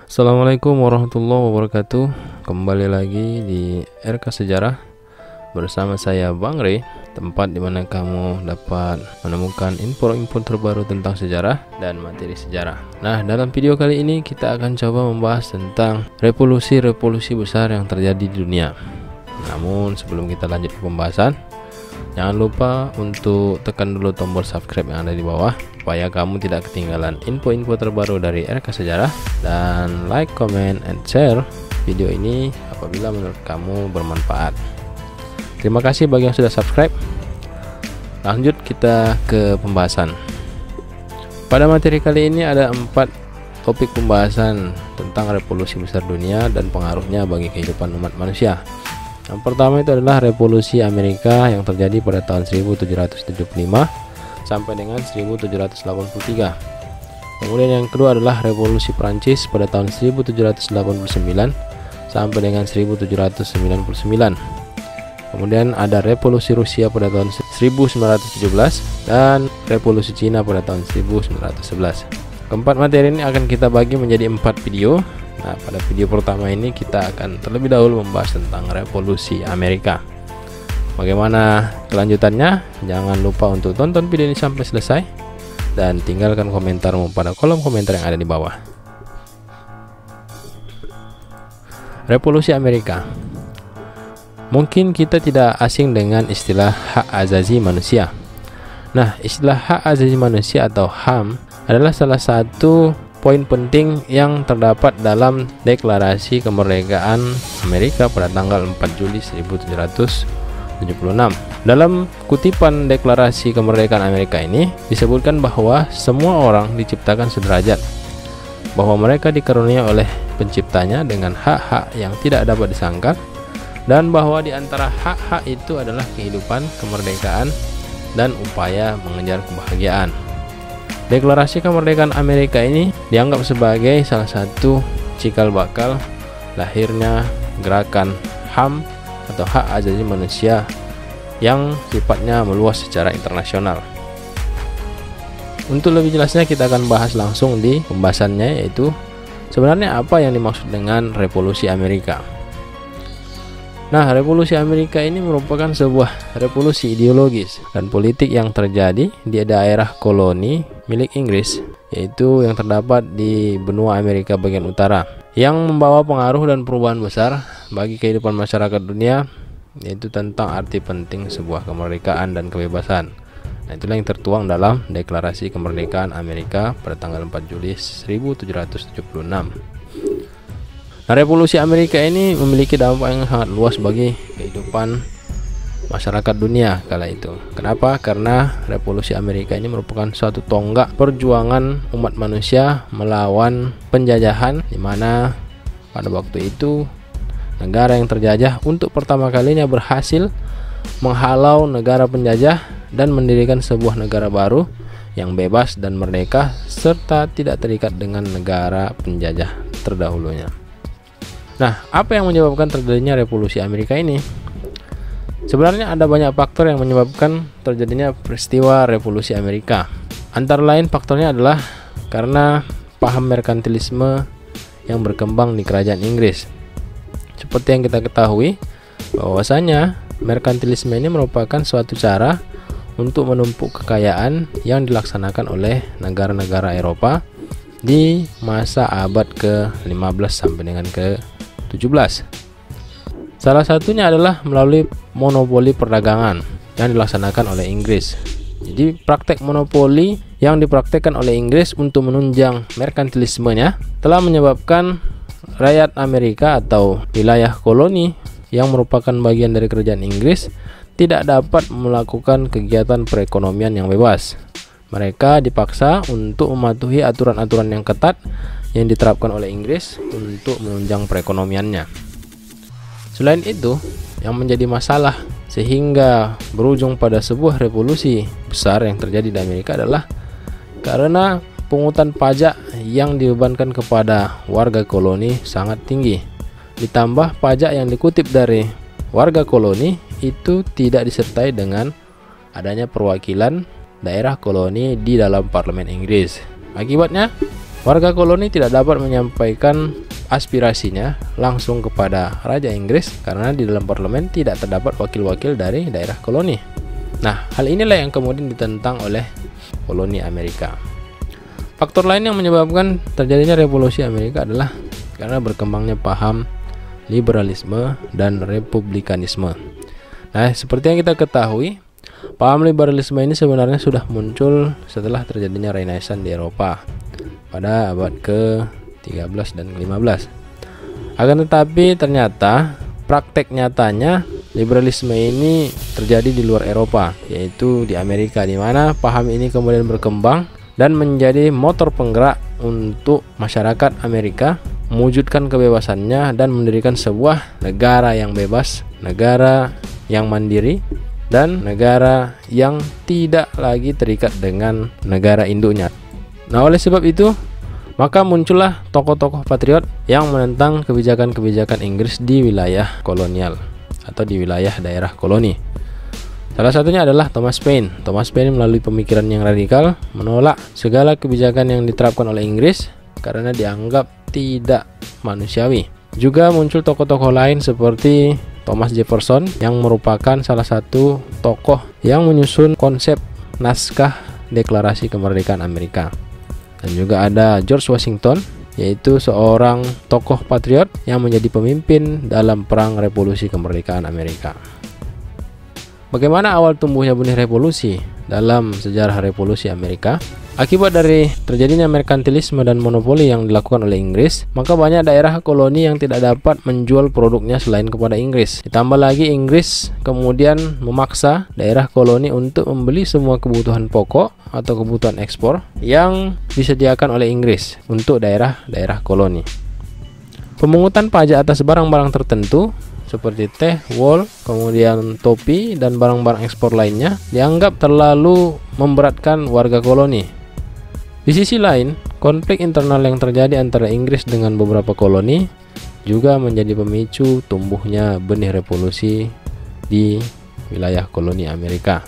Assalamualaikum warahmatullahi wabarakatuh. Kembali lagi di RK Sejarah bersama saya Bang Rey, tempat dimana kamu dapat menemukan info-info terbaru tentang sejarah dan materi sejarah. Nah, dalam video kali ini kita akan coba membahas tentang revolusi-revolusi besar yang terjadi di dunia. Namun sebelum kita lanjut ke pembahasan, jangan lupa untuk tekan dulu tombol subscribe yang ada di bawah supaya kamu tidak ketinggalan info-info terbaru dari RK Sejarah, dan like, comment, and share video ini apabila menurut kamu bermanfaat. Terima kasih bagi yang sudah subscribe. Lanjut kita ke pembahasan. Pada materi kali ini ada 4 topik pembahasan tentang revolusi besar dunia dan pengaruhnya bagi kehidupan umat manusia. Yang pertama itu adalah revolusi Amerika yang terjadi pada tahun 1775 sampai dengan 1783. Kemudian yang kedua adalah revolusi Prancis pada tahun 1789 sampai dengan 1799. Kemudian ada revolusi Rusia pada tahun 1917 dan revolusi Cina pada tahun 1911. Keempat materi ini akan kita bagi menjadi 4 video. Nah, pada video pertama ini kita akan terlebih dahulu membahas tentang revolusi Amerika. Bagaimana kelanjutannya? Jangan lupa untuk tonton video ini sampai selesai dan tinggalkan komentarmu pada kolom komentar yang ada di bawah. Revolusi Amerika. Mungkin kita tidak asing dengan istilah hak asasi manusia. Nah, istilah hak asasi manusia atau HAM adalah salah satu poin penting yang terdapat dalam Deklarasi Kemerdekaan Amerika pada tanggal 4 Juli 1776. Dalam kutipan Deklarasi Kemerdekaan Amerika ini disebutkan bahwa semua orang diciptakan sederajat, bahwa mereka dikaruniai oleh penciptanya dengan hak-hak yang tidak dapat disangkal, dan bahwa di antara hak-hak itu adalah kehidupan, kemerdekaan, dan upaya mengejar kebahagiaan. Deklarasi Kemerdekaan Amerika ini dianggap sebagai salah satu cikal bakal lahirnya gerakan HAM atau hak asasi manusia yang sifatnya meluas secara internasional. Untuk lebih jelasnya kita akan bahas langsung di pembahasannya, yaitu sebenarnya apa yang dimaksud dengan revolusi Amerika. Nah, revolusi Amerika ini merupakan sebuah revolusi ideologis dan politik yang terjadi di daerah koloni milik Inggris, yaitu yang terdapat di benua Amerika bagian utara, yang membawa pengaruh dan perubahan besar bagi kehidupan masyarakat dunia, yaitu tentang arti penting sebuah kemerdekaan dan kebebasan. Nah, itulah yang tertuang dalam Deklarasi Kemerdekaan Amerika pada tanggal 4 Juli 1776. Nah, revolusi Amerika ini memiliki dampak yang sangat luas bagi kehidupan masyarakat dunia kala itu. Kenapa? Karena revolusi Amerika ini merupakan suatu tonggak perjuangan umat manusia melawan penjajahan, di mana pada waktu itu negara yang terjajah untuk pertama kalinya berhasil menghalau negara penjajah dan mendirikan sebuah negara baru yang bebas dan merdeka serta tidak terikat dengan negara penjajah terdahulunya. Nah, apa yang menyebabkan terjadinya revolusi Amerika ini? Sebenarnya ada banyak faktor yang menyebabkan terjadinya peristiwa revolusi Amerika. Antara lain faktornya adalah karena paham merkantilisme yang berkembang di kerajaan Inggris. Seperti yang kita ketahui, bahwasanya merkantilisme ini merupakan suatu cara untuk menumpuk kekayaan yang dilaksanakan oleh negara-negara Eropa di masa abad ke-15 sampai dengan ke-17. Salah satunya adalah melalui monopoli perdagangan yang dilaksanakan oleh Inggris. Jadi praktek monopoli yang dipraktekkan oleh Inggris untuk menunjang merkantilismenya telah menyebabkan rakyat Amerika atau wilayah koloni yang merupakan bagian dari kerajaan Inggris tidak dapat melakukan kegiatan perekonomian yang bebas. Mereka dipaksa untuk mematuhi aturan-aturan yang ketat yang diterapkan oleh Inggris untuk menunjang perekonomiannya. Selain itu, yang menjadi masalah sehingga berujung pada sebuah revolusi besar yang terjadi di Amerika adalah karena pungutan pajak yang dibebankan kepada warga koloni sangat tinggi. ditambah pajak yang dikutip dari warga koloni itu tidak disertai dengan adanya perwakilan daerah koloni di dalam parlemen Inggris. Akibatnya, warga koloni tidak dapat menyampaikan aspirasinya langsung kepada Raja Inggris karena di dalam parlemen tidak terdapat wakil-wakil dari daerah koloni. Nah, hal inilah yang kemudian ditentang oleh koloni Amerika. Faktor lain yang menyebabkan terjadinya revolusi Amerika adalah karena berkembangnya paham liberalisme dan republikanisme. Nah, seperti yang kita ketahui, paham liberalisme ini sebenarnya sudah muncul setelah terjadinya Renaissance di Eropa pada abad ke-13 dan ke-15. Akan tetapi ternyata praktek nyatanya liberalisme ini terjadi di luar Eropa, yaitu di Amerika, di mana paham ini kemudian berkembang dan menjadi motor penggerak untuk masyarakat Amerika mewujudkan kebebasannya dan mendirikan sebuah negara yang bebas, negara yang mandiri, dan negara yang tidak lagi terikat dengan negara induknya. Nah, oleh sebab itu, maka muncullah tokoh-tokoh patriot yang menentang kebijakan-kebijakan Inggris di wilayah kolonial atau di wilayah daerah koloni. Salah satunya adalah Thomas Paine. Thomas Paine melalui pemikiran yang radikal menolak segala kebijakan yang diterapkan oleh Inggris karena dianggap tidak manusiawi. Juga muncul tokoh-tokoh lain seperti Thomas Jefferson yang merupakan salah satu tokoh yang menyusun konsep naskah Deklarasi Kemerdekaan Amerika. Dan juga ada George Washington, yaitu seorang tokoh patriot yang menjadi pemimpin dalam perang revolusi kemerdekaan Amerika. Bagaimana awal tumbuhnya benih revolusi dalam sejarah revolusi Amerika? Akibat dari terjadinya merkantilisme dan monopoli yang dilakukan oleh Inggris, maka banyak daerah koloni yang tidak dapat menjual produknya selain kepada Inggris. Ditambah lagi Inggris kemudian memaksa daerah koloni untuk membeli semua kebutuhan pokok atau kebutuhan ekspor yang disediakan oleh Inggris untuk daerah-daerah koloni. Pemungutan pajak atas barang-barang tertentu seperti teh, wool, kemudian topi, dan barang-barang ekspor lainnya dianggap terlalu memberatkan warga koloni. Di sisi lain, konflik internal yang terjadi antara Inggris dengan beberapa koloni juga menjadi pemicu tumbuhnya benih revolusi di wilayah koloni Amerika.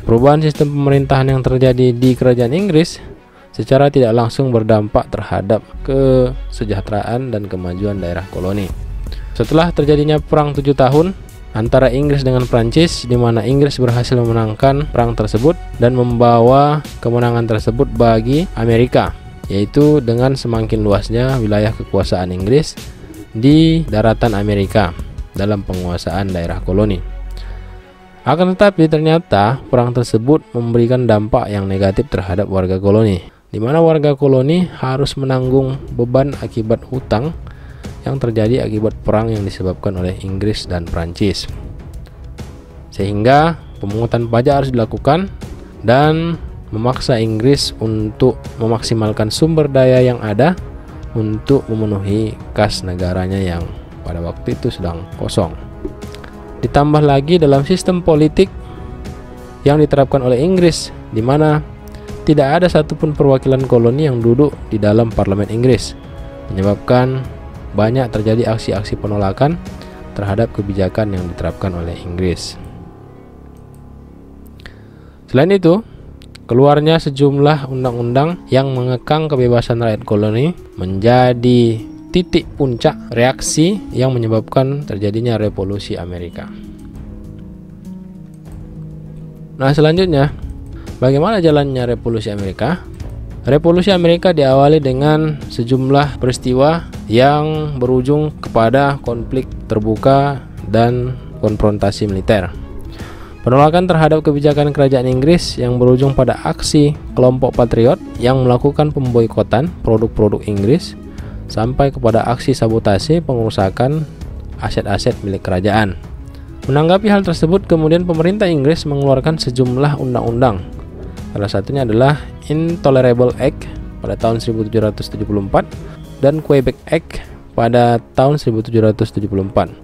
Perubahan sistem pemerintahan yang terjadi di kerajaan Inggris secara tidak langsung berdampak terhadap kesejahteraan dan kemajuan daerah koloni. Setelah terjadinya perang 7 tahun antara Inggris dengan Prancis, di mana Inggris berhasil memenangkan perang tersebut dan membawa kemenangan tersebut bagi Amerika, yaitu dengan semakin luasnya wilayah kekuasaan Inggris di daratan Amerika dalam penguasaan daerah koloni. Akan tetapi ternyata perang tersebut memberikan dampak yang negatif terhadap warga koloni, di mana warga koloni harus menanggung beban akibat hutang yang terjadi akibat perang yang disebabkan oleh Inggris dan Prancis. Sehingga pemungutan pajak harus dilakukan dan memaksa Inggris untuk memaksimalkan sumber daya yang ada untuk memenuhi kas negaranya yang pada waktu itu sedang kosong. Ditambah lagi dalam sistem politik yang diterapkan oleh Inggris, di mana tidak ada satupun perwakilan koloni yang duduk di dalam parlemen Inggris, menyebabkan banyak terjadi aksi-aksi penolakan terhadap kebijakan yang diterapkan oleh Inggris. Selain itu, keluarnya sejumlah undang-undang yang mengekang kebebasan rakyat koloni menjadi titik puncak reaksi yang menyebabkan terjadinya revolusi Amerika. Nah, selanjutnya, bagaimana jalannya revolusi Amerika? Revolusi Amerika diawali dengan sejumlah peristiwa yang berujung kepada konflik terbuka dan konfrontasi militer. Penolakan terhadap kebijakan kerajaan Inggris yang berujung pada aksi kelompok patriot yang melakukan pemboikotan produk-produk Inggris sampai kepada aksi sabotase pengerusakan aset-aset milik kerajaan. Menanggapi hal tersebut, kemudian pemerintah Inggris mengeluarkan sejumlah undang-undang. Salah satunya adalah Intolerable Act pada tahun 1774 dan Quebec Act pada tahun 1774,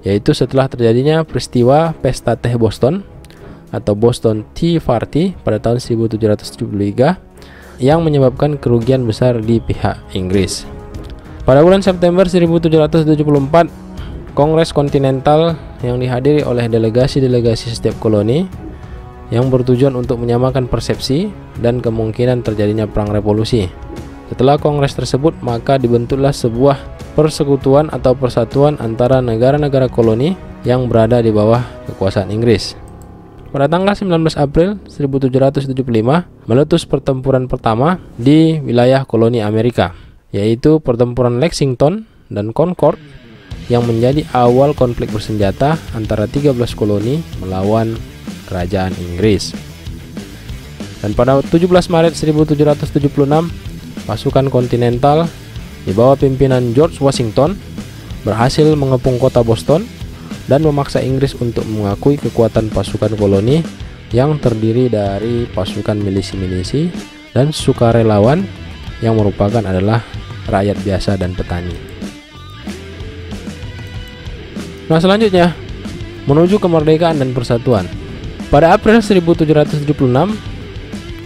yaitu setelah terjadinya peristiwa Pesta Teh Boston atau Boston Tea Party pada tahun 1773 yang menyebabkan kerugian besar di pihak Inggris. Pada bulan September 1774, Kongres Kontinental yang dihadiri oleh delegasi-delegasi setiap koloni yang bertujuan untuk menyamakan persepsi dan kemungkinan terjadinya perang revolusi. Setelah kongres tersebut, maka dibentuklah sebuah persekutuan atau persatuan antara negara-negara koloni yang berada di bawah kekuasaan Inggris. Pada tanggal 19 April 1775 meletus pertempuran pertama di wilayah koloni Amerika, yaitu pertempuran Lexington dan Concord, yang menjadi awal konflik bersenjata antara 13 koloni melawan kerajaan Inggris. Dan pada 17 Maret 1776, pasukan kontinental di bawah pimpinan George Washington berhasil mengepung kota Boston dan memaksa Inggris untuk mengakui kekuatan pasukan koloni yang terdiri dari pasukan milisi-milisi dan sukarelawan yang merupakan adalah rakyat biasa dan petani. Nah, selanjutnya menuju kemerdekaan dan persatuan. Pada April 1776,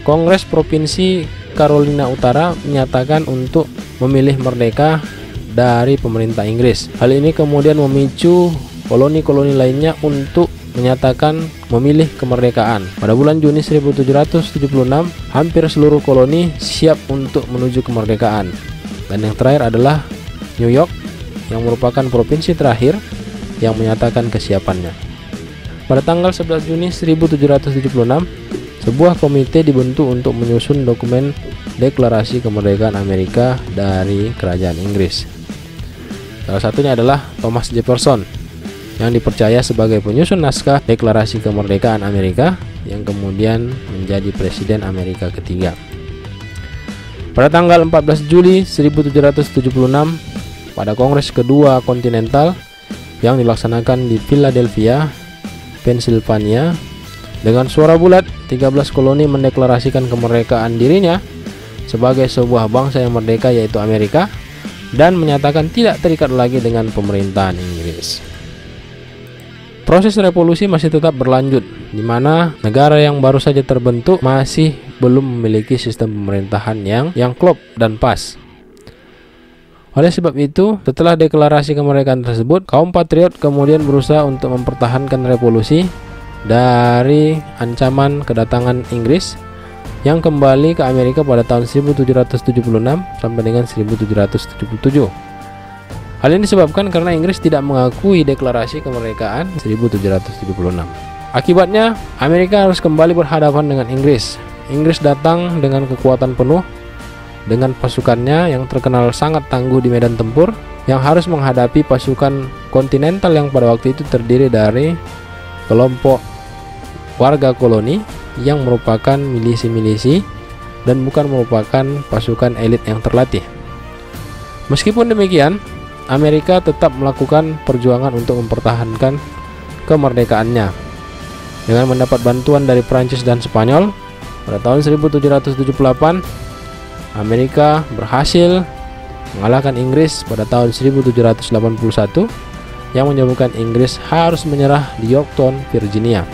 Kongres Provinsi Carolina Utara menyatakan untuk memilih merdeka dari pemerintah Inggris. Hal ini kemudian memicu koloni-koloni lainnya untuk menyatakan memilih kemerdekaan. Pada bulan Juni 1776, hampir seluruh koloni siap untuk menuju kemerdekaan. Dan yang terakhir adalah New York, yang merupakan provinsi terakhir yang menyatakan kesiapannya. Pada tanggal 11 Juni 1776, sebuah komite dibentuk untuk menyusun dokumen deklarasi kemerdekaan Amerika dari kerajaan Inggris. Salah satunya adalah Thomas Jefferson, yang dipercaya sebagai penyusun naskah deklarasi kemerdekaan Amerika, yang kemudian menjadi presiden Amerika ketiga. Pada tanggal 14 Juli 1776, pada Kongres kedua Kontinental yang dilaksanakan di Philadelphia, Pennsylvania, dengan suara bulat 13 koloni mendeklarasikan kemerdekaan dirinya sebagai sebuah bangsa yang merdeka, yaitu Amerika, dan menyatakan tidak terikat lagi dengan pemerintahan Inggris. Proses revolusi masih tetap berlanjut, di mana negara yang baru saja terbentuk masih belum memiliki sistem pemerintahan yang klop dan pas. Oleh sebab itu, setelah deklarasi kemerdekaan tersebut, kaum patriot kemudian berusaha untuk mempertahankan revolusi dari ancaman kedatangan Inggris yang kembali ke Amerika pada tahun 1776 sampai dengan 1777. Hal ini disebabkan karena Inggris tidak mengakui deklarasi kemerdekaan 1776. Akibatnya, Amerika harus kembali berhadapan dengan Inggris. Inggris datang dengan kekuatan penuh, dengan pasukannya yang terkenal sangat tangguh di medan tempur, yang harus menghadapi pasukan kontinental yang pada waktu itu terdiri dari kelompok warga koloni yang merupakan milisi-milisi dan bukan merupakan pasukan elit yang terlatih. Meskipun demikian, Amerika tetap melakukan perjuangan untuk mempertahankan kemerdekaannya dengan mendapat bantuan dari Prancis dan Spanyol. Pada tahun 1778, Amerika berhasil mengalahkan Inggris pada tahun 1781 yang menyebabkan Inggris harus menyerah di Yorktown, Virginia.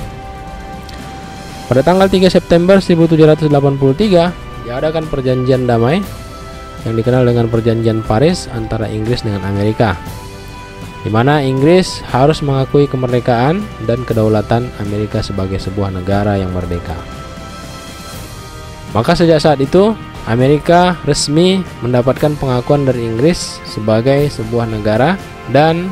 Pada tanggal 3 September 1783 diadakan perjanjian damai yang dikenal dengan Perjanjian Paris antara Inggris dengan Amerika, di mana Inggris harus mengakui kemerdekaan dan kedaulatan Amerika sebagai sebuah negara yang merdeka. Maka sejak saat itu Amerika resmi mendapatkan pengakuan dari Inggris sebagai sebuah negara dan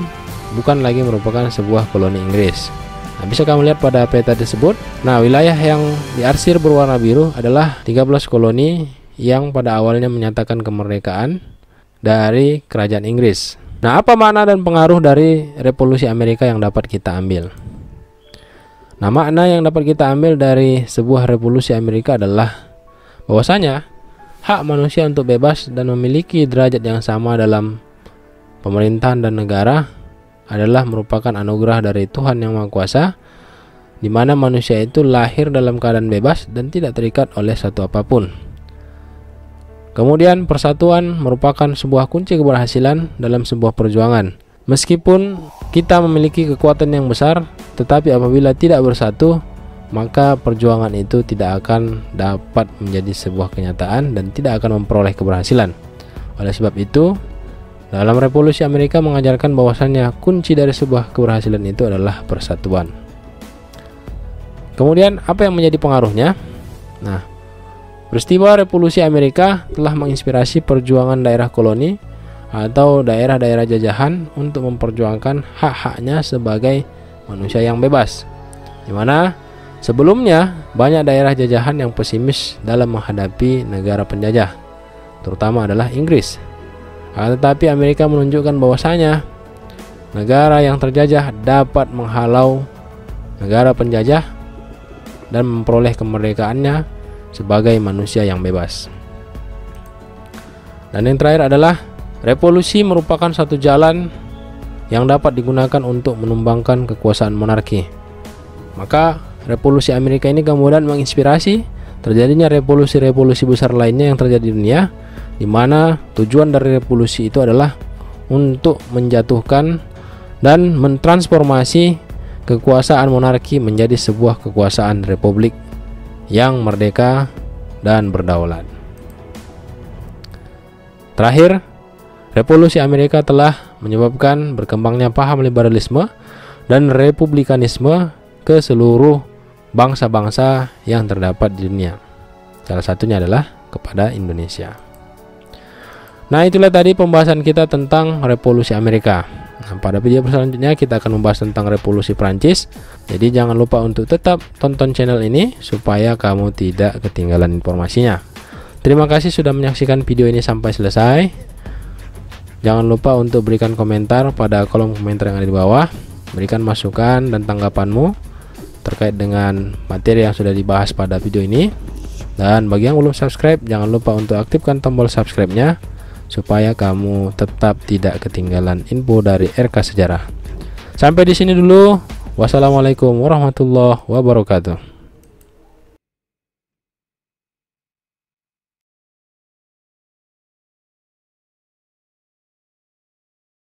bukan lagi merupakan sebuah koloni Inggris. Nah, bisa kamu lihat pada peta tersebut. Nah, wilayah yang diarsir berwarna biru adalah 13 koloni yang pada awalnya menyatakan kemerdekaan dari kerajaan Inggris. Nah, apa makna dan pengaruh dari revolusi Amerika yang dapat kita ambil? Nah, makna yang dapat kita ambil dari sebuah revolusi Amerika adalah bahwasanya hak manusia untuk bebas dan memiliki derajat yang sama dalam pemerintahan dan negara adalah merupakan anugerah dari Tuhan Yang Maha Kuasa, di mana manusia itu lahir dalam keadaan bebas dan tidak terikat oleh satu apapun. Kemudian persatuan merupakan sebuah kunci keberhasilan dalam sebuah perjuangan. Meskipun kita memiliki kekuatan yang besar, tetapi apabila tidak bersatu, maka perjuangan itu tidak akan dapat menjadi sebuah kenyataan dan tidak akan memperoleh keberhasilan. Oleh sebab itu, Dalam Revolusi Amerika mengajarkan bahwasannya kunci dari sebuah keberhasilan itu adalah persatuan. Kemudian apa yang menjadi pengaruhnya? Nah, peristiwa Revolusi Amerika telah menginspirasi perjuangan daerah koloni atau daerah-daerah jajahan untuk memperjuangkan hak-haknya sebagai manusia yang bebas, di mana sebelumnya banyak daerah jajahan yang pesimis dalam menghadapi negara penjajah, terutama adalah Inggris. Tetapi Amerika menunjukkan bahwasanya negara yang terjajah dapat menghalau negara penjajah dan memperoleh kemerdekaannya sebagai manusia yang bebas. Dan yang terakhir adalah revolusi merupakan satu jalan yang dapat digunakan untuk menumbangkan kekuasaan monarki. Maka revolusi Amerika ini kemudian menginspirasi terjadinya revolusi-revolusi besar lainnya yang terjadi di dunia, di mana tujuan dari revolusi itu adalah untuk menjatuhkan dan mentransformasi kekuasaan monarki menjadi sebuah kekuasaan republik yang merdeka dan berdaulat. Terakhir, revolusi Amerika telah menyebabkan berkembangnya paham liberalisme dan republikanisme ke seluruh bangsa-bangsa yang terdapat di dunia. Salah satunya adalah kepada Indonesia. Nah, itulah tadi pembahasan kita tentang revolusi Amerika. Nah, pada video selanjutnya kita akan membahas tentang revolusi Prancis. Jadi jangan lupa untuk tetap tonton channel ini supaya kamu tidak ketinggalan informasinya. Terima kasih sudah menyaksikan video ini sampai selesai. Jangan lupa untuk berikan komentar pada kolom komentar yang ada di bawah. Berikan masukan dan tanggapanmu terkait dengan materi yang sudah dibahas pada video ini. Dan bagi yang belum subscribe, jangan lupa untuk aktifkan tombol subscribe-nya supaya kamu tetap tidak ketinggalan info dari RK Sejarah. Sampai di sini dulu. Wassalamualaikum warahmatullahi wabarakatuh.